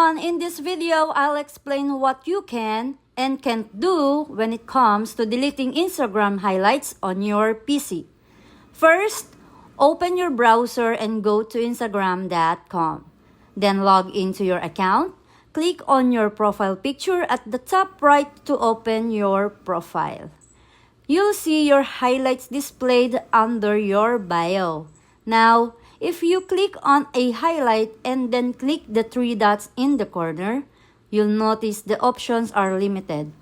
everyone! In this video, I'll explain what you can and can't do when it comes to deleting Instagram highlights on your PC. First, open your browser and go to instagram.com. Then log into your account. Click on your profile picture at the top right to open your profile. You'll see your highlights displayed under your bio. Now, if you click on a highlight and then click the three dots in the corner, you'll notice the options are limited.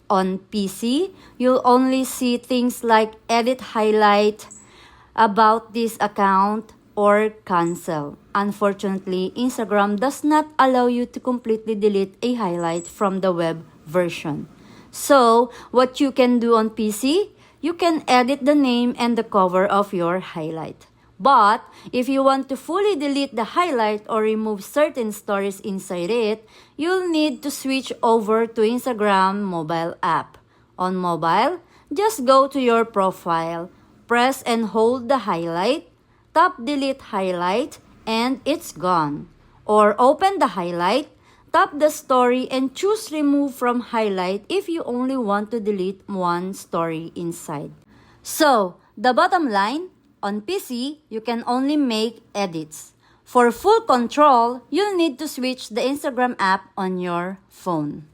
On PC, you'll only see things like edit highlight, about this account, or cancel. Unfortunately, Instagram does not allow you to completely delete a highlight from the web version. So, what you can do on PC, you can edit the name and the cover of your highlight. But, if you want to fully delete the highlight or remove certain stories inside it, you'll need to switch over to Instagram mobile app. On mobile, just go to your profile, press and hold the highlight, tap delete highlight, and it's gone. Or open the highlight, tap the story and choose remove from highlight if you only want to delete one story inside. So, the bottom line, on PC, you can only make edits. For full control, you'll need to switch the Instagram app on your phone.